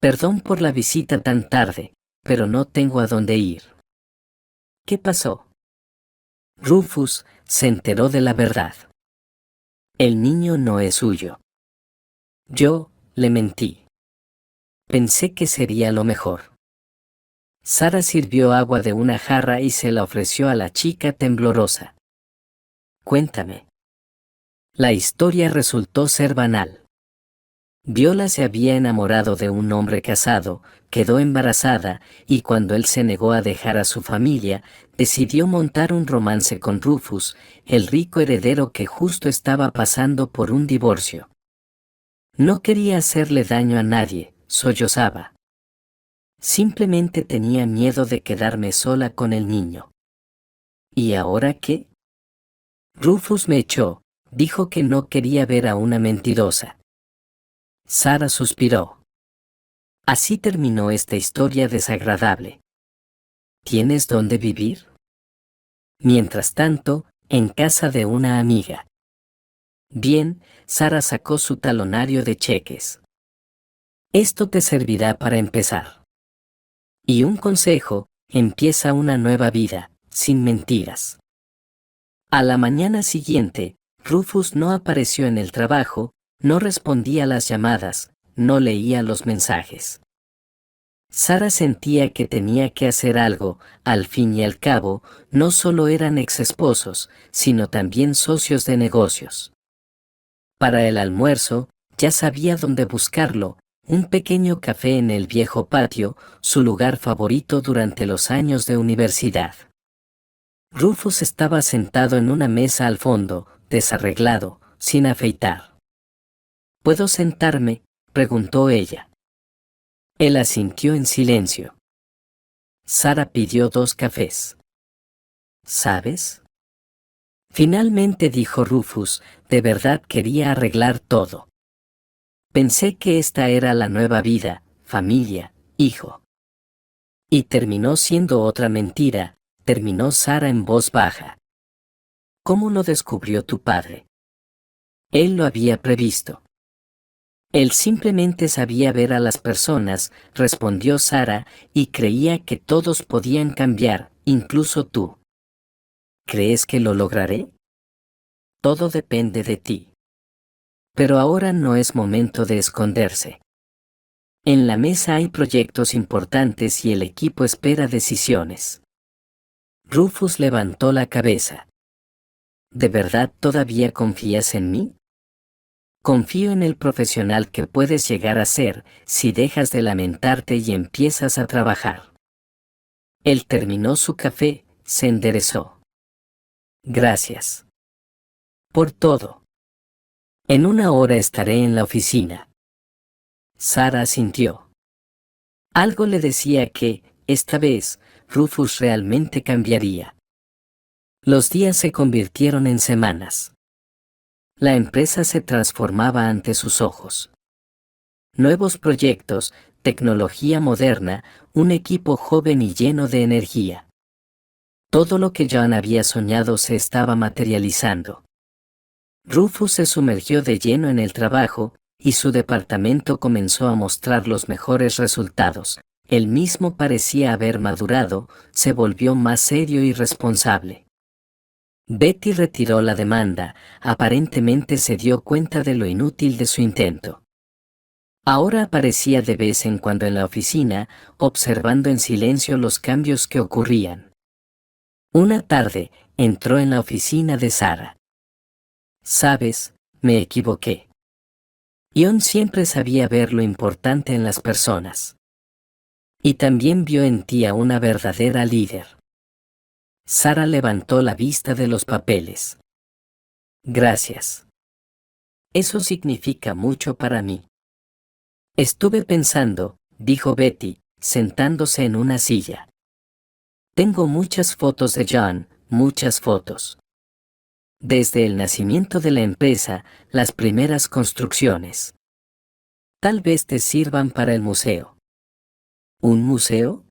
Perdón por la visita tan tarde, pero no tengo a dónde ir. ¿Qué pasó? Rufus se enteró de la verdad. El niño no es suyo. Yo le mentí. Pensé que sería lo mejor. Sara sirvió agua de una jarra y se la ofreció a la chica temblorosa. Cuéntame. La historia resultó ser banal. Viola se había enamorado de un hombre casado, quedó embarazada, y cuando él se negó a dejar a su familia, decidió montar un romance con Rufus, el rico heredero que justo estaba pasando por un divorcio. No quería hacerle daño a nadie, sollozaba. Simplemente tenía miedo de quedarme sola con el niño. ¿Y ahora qué? Rufus me echó, dijo que no quería ver a una mentirosa. Sara suspiró. Así terminó esta historia desagradable. ¿Tienes dónde vivir? Mientras tanto, en casa de una amiga. Bien, Sara sacó su talonario de cheques. Esto te servirá para empezar. Y un consejo, empieza una nueva vida, sin mentiras. A la mañana siguiente, Rufus no apareció en el trabajo, no respondía a las llamadas, no leía los mensajes. Sara sentía que tenía que hacer algo, al fin y al cabo, no solo eran exesposos, sino también socios de negocios. Para el almuerzo, ya sabía dónde buscarlo, un pequeño café en el viejo patio, su lugar favorito durante los años de universidad. Rufus estaba sentado en una mesa al fondo, desarreglado, sin afeitar. ¿Puedo sentarme?, preguntó ella. Él asintió en silencio. Sara pidió 2 cafés. ¿Sabes? Finalmente dijo Rufus, de verdad quería arreglar todo. Pensé que esta era la nueva vida, familia, hijo. Y terminó siendo otra mentira, terminó Sara en voz baja. ¿Cómo lo descubrió tu padre? Él lo había previsto. Él simplemente sabía ver a las personas, respondió Sara, y creía que todos podían cambiar, incluso tú. ¿Crees que lo lograré? Todo depende de ti. Pero ahora no es momento de esconderse. En la mesa hay proyectos importantes y el equipo espera decisiones. Rufus levantó la cabeza. ¿De verdad todavía confías en mí? Confío en el profesional que puedes llegar a ser si dejas de lamentarte y empiezas a trabajar. Él terminó su café, se enderezó. Gracias. Por todo. En 1 hora estaré en la oficina. Sara asintió. Algo le decía que, esta vez, Rufus realmente cambiaría. Los días se convirtieron en semanas. La empresa se transformaba ante sus ojos. Nuevos proyectos, tecnología moderna, un equipo joven y lleno de energía. Todo lo que John había soñado se estaba materializando. Rufus se sumergió de lleno en el trabajo, y su departamento comenzó a mostrar los mejores resultados. Él mismo parecía haber madurado, se volvió más serio y responsable. Betty retiró la demanda, aparentemente se dio cuenta de lo inútil de su intento. Ahora aparecía de vez en cuando en la oficina, observando en silencio los cambios que ocurrían. Una tarde, entró en la oficina de Sara. Sabes, me equivoqué. Ion siempre sabía ver lo importante en las personas. Y también vio en ti a una verdadera líder. Sara levantó la vista de los papeles. Gracias. Eso significa mucho para mí. Estuve pensando, dijo Betty, sentándose en una silla. Tengo muchas fotos de John, muchas fotos. Desde el nacimiento de la empresa, las primeras construcciones. Tal vez te sirvan para el museo. ¿Un museo?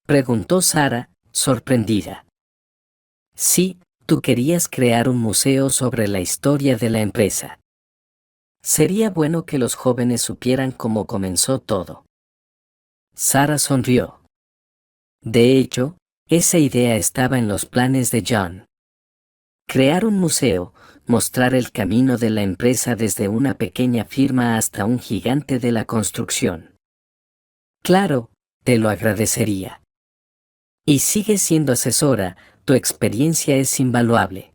Preguntó Sara, sorprendida. Sí, tú querías crear un museo sobre la historia de la empresa. Sería bueno que los jóvenes supieran cómo comenzó todo. Sara sonrió. De hecho, esa idea estaba en los planes de John. Crear un museo, mostrar el camino de la empresa desde una pequeña firma hasta un gigante de la construcción. Claro, te lo agradecería. Y sigues siendo asesora, tu experiencia es invaluable.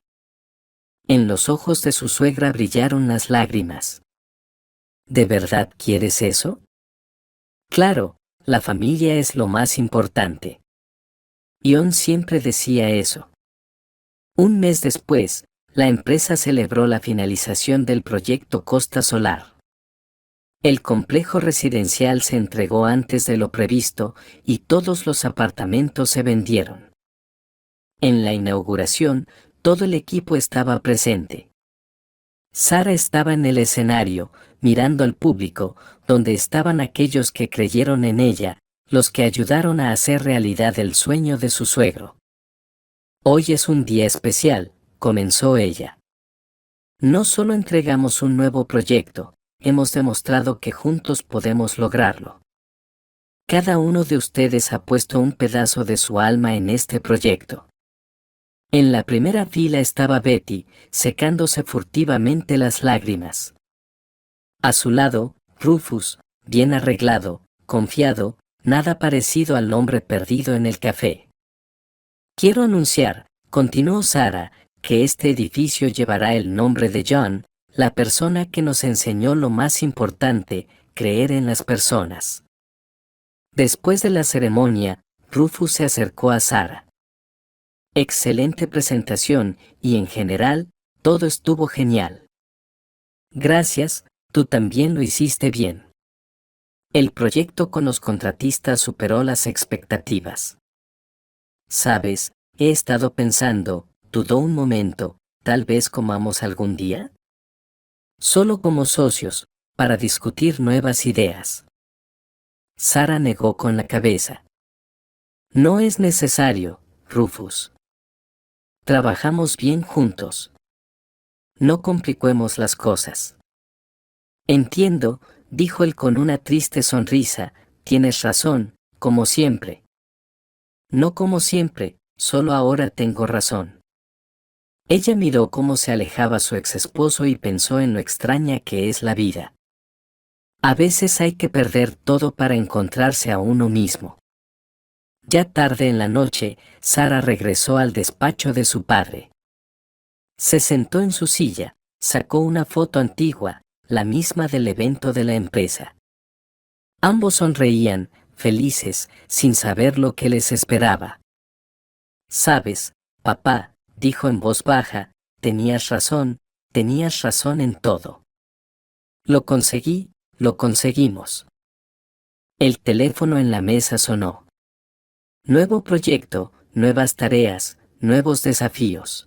En los ojos de su suegra brillaron las lágrimas. ¿De verdad quieres eso? Claro, la familia es lo más importante. Ion siempre decía eso. Un mes después, la empresa celebró la finalización del proyecto Costa Solar. El complejo residencial se entregó antes de lo previsto y todos los apartamentos se vendieron. En la inauguración, todo el equipo estaba presente. Sara estaba en el escenario, mirando al público, donde estaban aquellos que creyeron en ella, los que ayudaron a hacer realidad el sueño de su suegro. Hoy es un día especial, comenzó ella. No solo entregamos un nuevo proyecto, hemos demostrado que juntos podemos lograrlo. Cada uno de ustedes ha puesto un pedazo de su alma en este proyecto. En la primera fila estaba Betty, secándose furtivamente las lágrimas. A su lado, Rufus, bien arreglado, confiado, nada parecido al hombre perdido en el café. Quiero anunciar, continuó Sara, que este edificio llevará el nombre de John, la persona que nos enseñó lo más importante, creer en las personas. Después de la ceremonia, Rufus se acercó a Sara. Excelente presentación, y en general, todo estuvo genial. Gracias, tú también lo hiciste bien. El proyecto con los contratistas superó las expectativas. Sabes, he estado pensando, dudó un momento, tal vez comamos algún día. Solo como socios, para discutir nuevas ideas. Sara negó con la cabeza. No es necesario, Rufus. Trabajamos bien juntos. No compliquemos las cosas. Entiendo, dijo él con una triste sonrisa, tienes razón, como siempre. No como siempre, solo ahora tengo razón. Ella miró cómo se alejaba su ex esposo y pensó en lo extraña que es la vida. A veces hay que perder todo para encontrarse a uno mismo. Ya tarde en la noche, Sara regresó al despacho de su padre. Se sentó en su silla, sacó una foto antigua, la misma del evento de la empresa. Ambos sonreían, felices, sin saber lo que les esperaba. Sabes, papá, dijo en voz baja, tenías razón en todo. Lo conseguí, lo conseguimos. El teléfono en la mesa sonó. Nuevo proyecto, nuevas tareas, nuevos desafíos.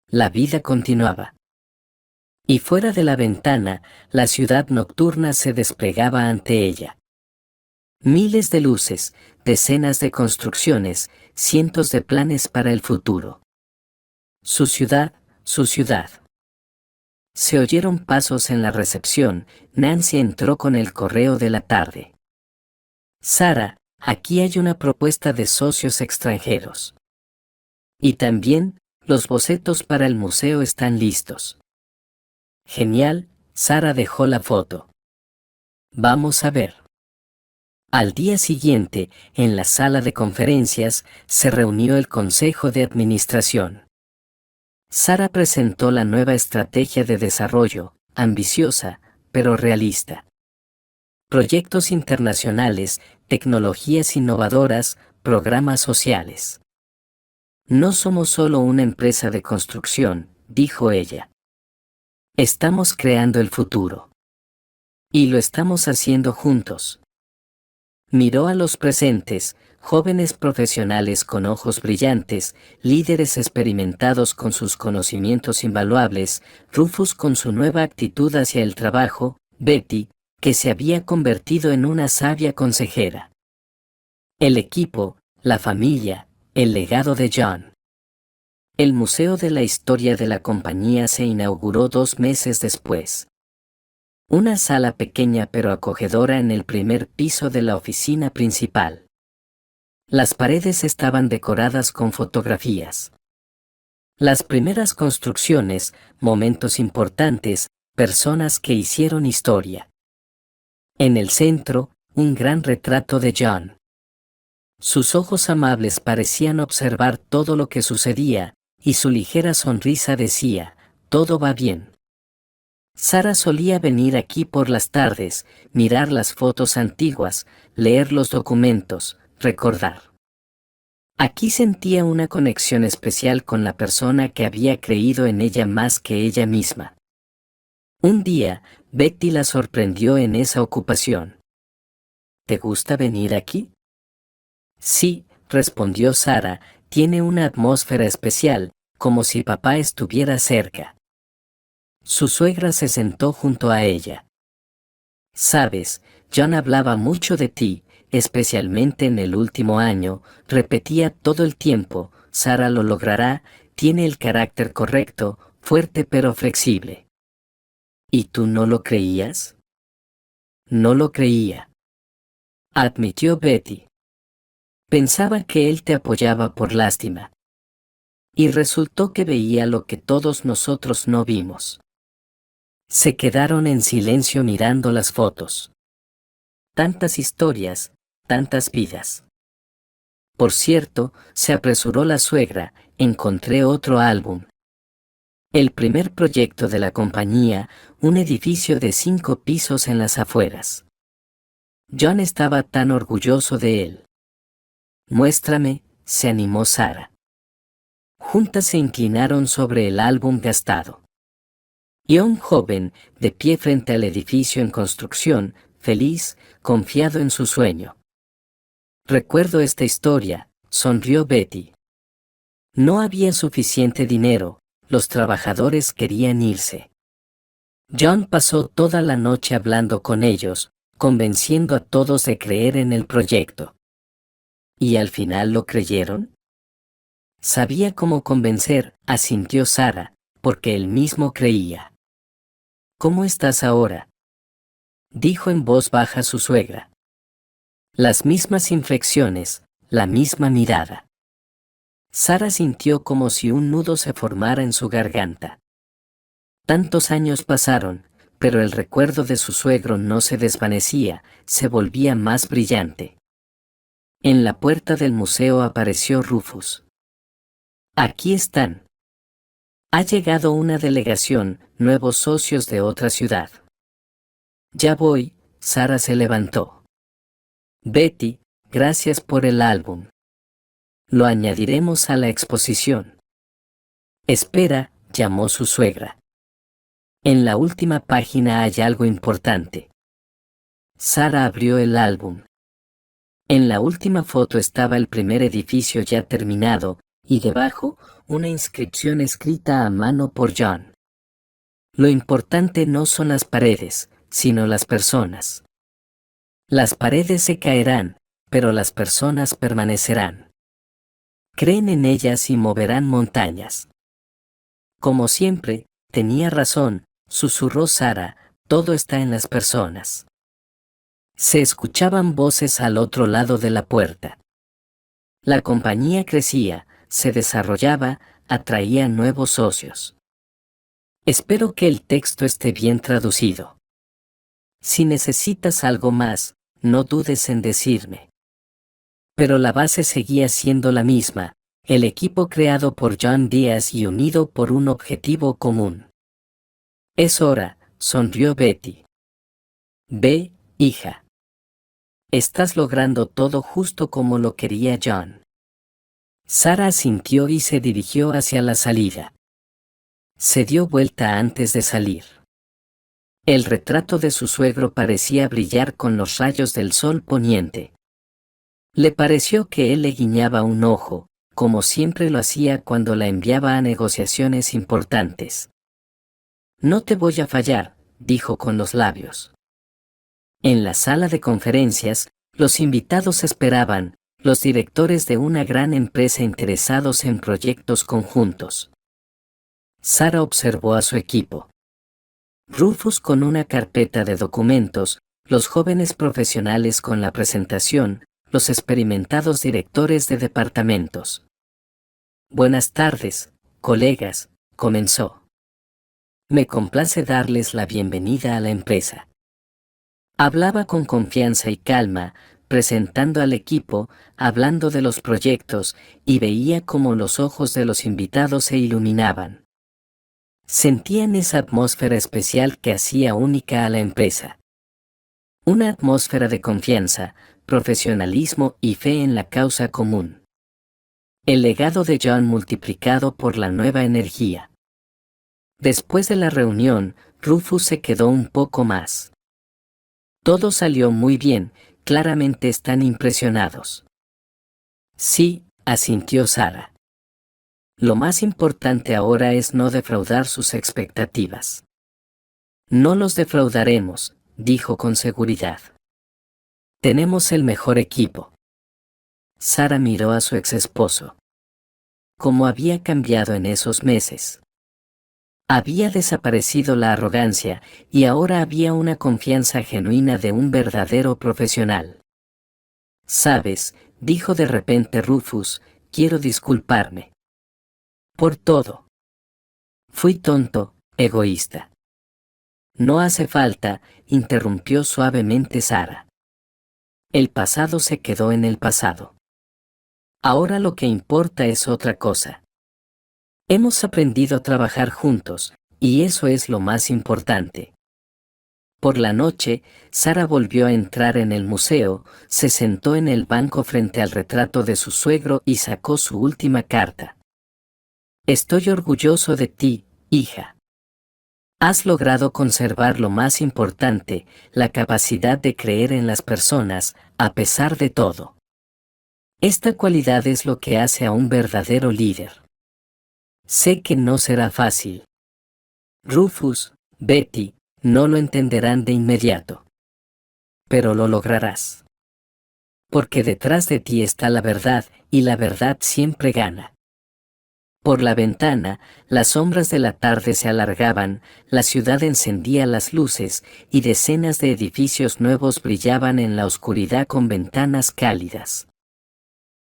La vida continuaba. Y fuera de la ventana, la ciudad nocturna se desplegaba ante ella. Miles de luces, decenas de construcciones, cientos de planes para el futuro. Su ciudad, su ciudad. Se oyeron pasos en la recepción, Nancy entró con el correo de la tarde. Sara, aquí hay una propuesta de socios extranjeros. Y también, los bocetos para el museo están listos. Genial, Sara dejó la foto. Vamos a ver. Al día siguiente, en la sala de conferencias, se reunió el Consejo de Administración. Sara presentó la nueva estrategia de desarrollo, ambiciosa, pero realista. Proyectos internacionales, tecnologías innovadoras, programas sociales. No somos solo una empresa de construcción, dijo ella. Estamos creando el futuro. Y lo estamos haciendo juntos. Miró a los presentes, jóvenes profesionales con ojos brillantes, líderes experimentados con sus conocimientos invaluables, Rufus con su nueva actitud hacia el trabajo, Betty, que se había convertido en una sabia consejera. El equipo, la familia, el legado de John. El Museo de la Historia de la compañía se inauguró 2 meses después. Una sala pequeña pero acogedora en el primer piso de la oficina principal. Las paredes estaban decoradas con fotografías. Las primeras construcciones, momentos importantes, personas que hicieron historia. En el centro, un gran retrato de John. Sus ojos amables parecían observar todo lo que sucedía, y su ligera sonrisa decía, todo va bien. Sara solía venir aquí por las tardes, mirar las fotos antiguas, leer los documentos, recordar. Aquí sentía una conexión especial con la persona que había creído en ella más que ella misma. Un día, Betty la sorprendió en esa ocupación. ¿Te gusta venir aquí? Sí, respondió Sara, tiene una atmósfera especial, como si papá estuviera cerca. Su suegra se sentó junto a ella. Sabes, John hablaba mucho de ti, especialmente en el último año, repetía todo el tiempo, Sara lo logrará, tiene el carácter correcto, fuerte pero flexible. ¿Y tú no lo creías? No lo creía. Admitió Betty. Pensaba que él te apoyaba por lástima. Y resultó que veía lo que todos nosotros no vimos. Se quedaron en silencio mirando las fotos. Tantas historias, tantas vidas. Por cierto, se apresuró la suegra, encontré otro álbum. El primer proyecto de la compañía, un edificio de 5 pisos en las afueras. John estaba tan orgulloso de él. Muéstrame, se animó Sara. Juntas se inclinaron sobre el álbum gastado. Y un joven, de pie frente al edificio en construcción, feliz, confiado en su sueño. Recuerdo esta historia, sonrió Betty. No había suficiente dinero, los trabajadores querían irse. John pasó toda la noche hablando con ellos, convenciendo a todos de creer en el proyecto. ¿Y al final lo creyeron? Sabía cómo convencer, asintió Sara, porque él mismo creía. ¿Cómo estás ahora?, dijo en voz baja su suegra. Las mismas inflexiones, la misma mirada. Sara sintió como si un nudo se formara en su garganta. Tantos años pasaron, pero el recuerdo de su suegro no se desvanecía, se volvía más brillante. En la puerta del museo apareció Rufus. Aquí están. Ha llegado una delegación, nuevos socios de otra ciudad. Ya voy, Sara se levantó. Betty, gracias por el álbum. Lo añadiremos a la exposición. Espera, llamó su suegra. En la última página hay algo importante. Sara abrió el álbum. En la última foto estaba el primer edificio ya terminado, y debajo, una inscripción escrita a mano por John. Lo importante no son las paredes, sino las personas. Las paredes se caerán, pero las personas permanecerán. Creen en ellas y moverán montañas. Como siempre, tenía razón, susurró Sara, todo está en las personas. Se escuchaban voces al otro lado de la puerta. La compañía crecía, se desarrollaba, atraía nuevos socios. Espero que el texto esté bien traducido. Si necesitas algo más, no dudes en decirme. Pero la base seguía siendo la misma, el equipo creado por John Díaz y unido por un objetivo común. Es hora, sonrió Betty. Ve, hija. Estás logrando todo justo como lo quería John. Sara asintió y se dirigió hacia la salida. Se dio vuelta antes de salir. El retrato de su suegro parecía brillar con los rayos del sol poniente. Le pareció que él le guiñaba un ojo, como siempre lo hacía cuando la enviaba a negociaciones importantes. No te voy a fallar, dijo con los labios. En la sala de conferencias, los invitados esperaban, los directores de una gran empresa interesados en proyectos conjuntos. Sara observó a su equipo. Rufus con una carpeta de documentos, los jóvenes profesionales con la presentación, los experimentados directores de departamentos. Buenas tardes, colegas, comenzó. Me complace darles la bienvenida a la empresa. Hablaba con confianza y calma, presentando al equipo, hablando de los proyectos, y veía cómo los ojos de los invitados se iluminaban. Sentían esa atmósfera especial que hacía única a la empresa. Una atmósfera de confianza, profesionalismo y fe en la causa común. El legado de John multiplicado por la nueva energía. Después de la reunión, Rufus se quedó un poco más. Todo salió muy bien, claramente están impresionados. Sí, asintió Sara. Lo más importante ahora es no defraudar sus expectativas. No los defraudaremos, dijo con seguridad. Tenemos el mejor equipo. Sara miró a su exesposo. ¿Cómo había cambiado en esos meses? Había desaparecido la arrogancia, y ahora había una confianza genuina de un verdadero profesional. Sabes, dijo de repente Rufus, quiero disculparme. Por todo. Fui tonto, egoísta. No hace falta, interrumpió suavemente Sara. El pasado se quedó en el pasado. Ahora lo que importa es otra cosa. Hemos aprendido a trabajar juntos, y eso es lo más importante. Por la noche, Sara volvió a entrar en el museo, se sentó en el banco frente al retrato de su suegro y sacó su última carta. Estoy orgulloso de ti, hija. Has logrado conservar lo más importante, la capacidad de creer en las personas, a pesar de todo. Esta cualidad es lo que hace a un verdadero líder. Sé que no será fácil. Rufus, Betty, no lo entenderán de inmediato. Pero lo lograrás. Porque detrás de ti está la verdad, y la verdad siempre gana. Por la ventana, las sombras de la tarde se alargaban, la ciudad encendía las luces y decenas de edificios nuevos brillaban en la oscuridad con ventanas cálidas.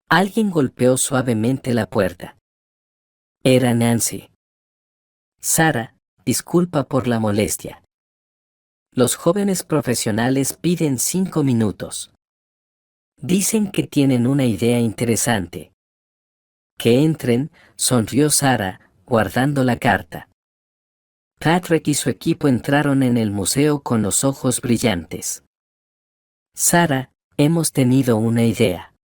Alguien golpeó suavemente la puerta. Era Nancy. Sara, disculpa por la molestia. Los jóvenes profesionales piden 5 minutos. Dicen que tienen una idea interesante. Que entren, sonrió Sara, guardando la carta. Patrick y su equipo entraron en el museo con los ojos brillantes. Sara, hemos tenido una idea.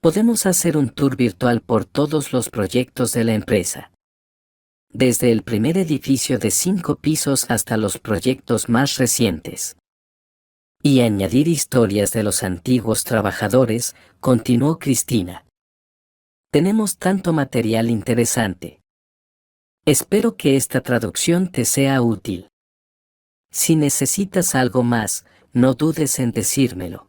Podemos hacer un tour virtual por todos los proyectos de la empresa. Desde el primer edificio de 5 pisos hasta los proyectos más recientes. Y añadir historias de los antiguos trabajadores, continuó Cristina. Tenemos tanto material interesante. Espero que esta traducción te sea útil. Si necesitas algo más, no dudes en decírmelo.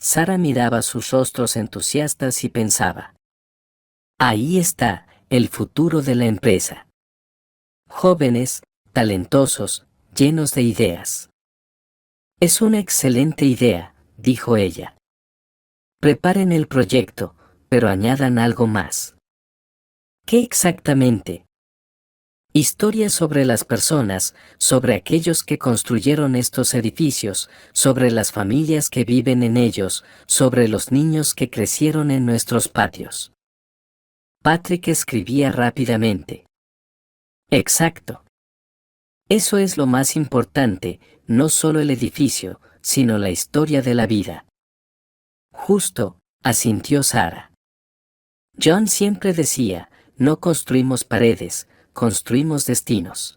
Sara miraba sus rostros entusiastas y pensaba. Ahí está, el futuro de la empresa. Jóvenes, talentosos, llenos de ideas. Es una excelente idea, dijo ella. Preparen el proyecto, pero añadan algo más. ¿Qué exactamente? Historias sobre las personas, sobre aquellos que construyeron estos edificios, sobre las familias que viven en ellos, sobre los niños que crecieron en nuestros patios. Patrick escribía rápidamente. Exacto. Eso es lo más importante, no solo el edificio, sino la historia de la vida. Justo, asintió Sara. John siempre decía, no construimos paredes, construimos destinos.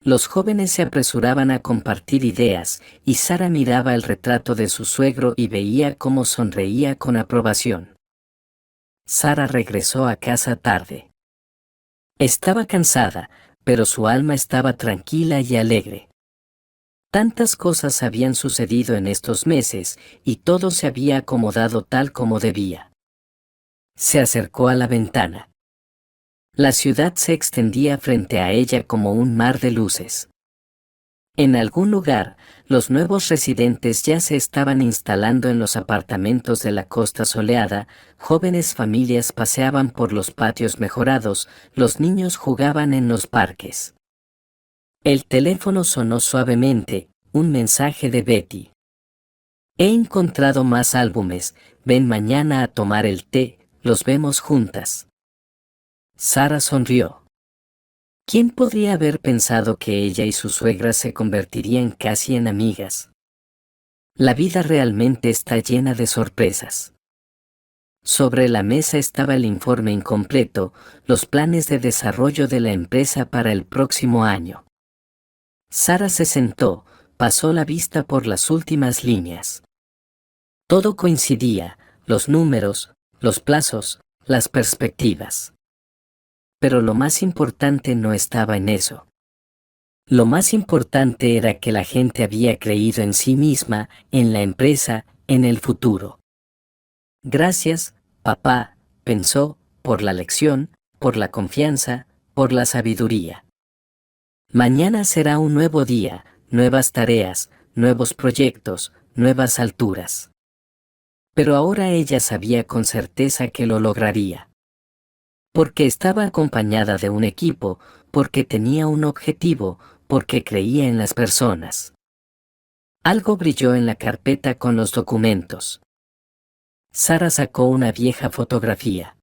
Los jóvenes se apresuraban a compartir ideas, y Sara miraba el retrato de su suegro y veía cómo sonreía con aprobación. Sara regresó a casa tarde. Estaba cansada, pero su alma estaba tranquila y alegre. Tantas cosas habían sucedido en estos meses, y todo se había acomodado tal como debía. Se acercó a la ventana. La ciudad se extendía frente a ella como un mar de luces. En algún lugar, los nuevos residentes ya se estaban instalando en los apartamentos de la costa soleada, jóvenes familias paseaban por los patios mejorados, los niños jugaban en los parques. El teléfono sonó suavemente, un mensaje de Betty. He encontrado más álbumes, ven mañana a tomar el té, los vemos juntas. Sara sonrió. ¿Quién podría haber pensado que ella y su suegra se convertirían casi en amigas? La vida realmente está llena de sorpresas. Sobre la mesa estaba el informe incompleto, los planes de desarrollo de la empresa para el próximo año. Sara se sentó, pasó la vista por las últimas líneas. Todo coincidía, los números, los plazos, las perspectivas. Pero lo más importante no estaba en eso. Lo más importante era que la gente había creído en sí misma, en la empresa, en el futuro. Gracias, papá, pensó, por la lección, por la confianza, por la sabiduría. Mañana será un nuevo día, nuevas tareas, nuevos proyectos, nuevas alturas. Pero ahora ella sabía con certeza que lo lograría. Porque estaba acompañada de un equipo, porque tenía un objetivo, porque creía en las personas. Algo brilló en la carpeta con los documentos. Sara sacó una vieja fotografía.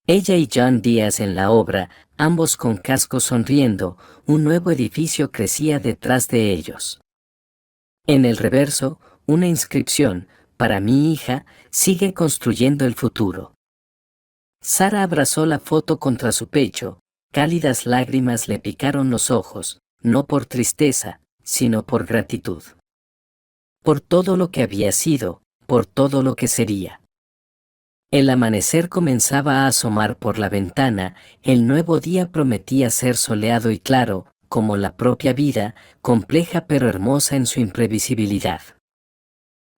Ella y John Díaz en la obra, ambos con casco sonriendo, un nuevo edificio crecía detrás de ellos. En el reverso, una inscripción, para mi hija, sigue construyendo el futuro. Sara abrazó la foto contra su pecho, cálidas lágrimas le picaron los ojos, no por tristeza, sino por gratitud. Por todo lo que había sido, por todo lo que sería. El amanecer comenzaba a asomar por la ventana, el nuevo día prometía ser soleado y claro, como la propia vida, compleja pero hermosa en su imprevisibilidad.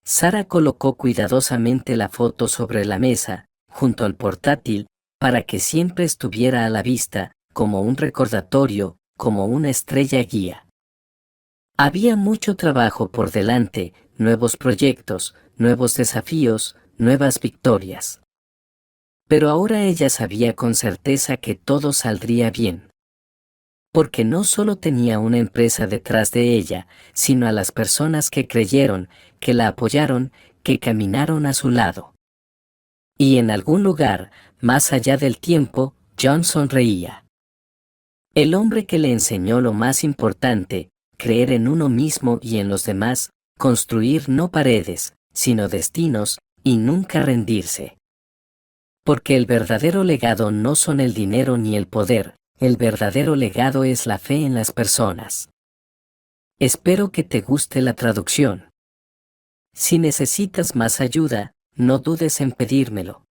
Sara colocó cuidadosamente la foto sobre la mesa, junto al portátil, para que siempre estuviera a la vista, como un recordatorio, como una estrella guía. Había mucho trabajo por delante, nuevos proyectos, nuevos desafíos, nuevas victorias. Pero ahora ella sabía con certeza que todo saldría bien. Porque no solo tenía una empresa detrás de ella, sino a las personas que creyeron, que la apoyaron, que caminaron a su lado. Y en algún lugar, más allá del tiempo, John sonreía. El hombre que le enseñó lo más importante, creer en uno mismo y en los demás, construir no paredes, sino destinos, y nunca rendirse. Porque el verdadero legado no son el dinero ni el poder, el verdadero legado es la fe en las personas. Espero que te guste la traducción. Si necesitas más ayuda, no dudes en pedírmelo.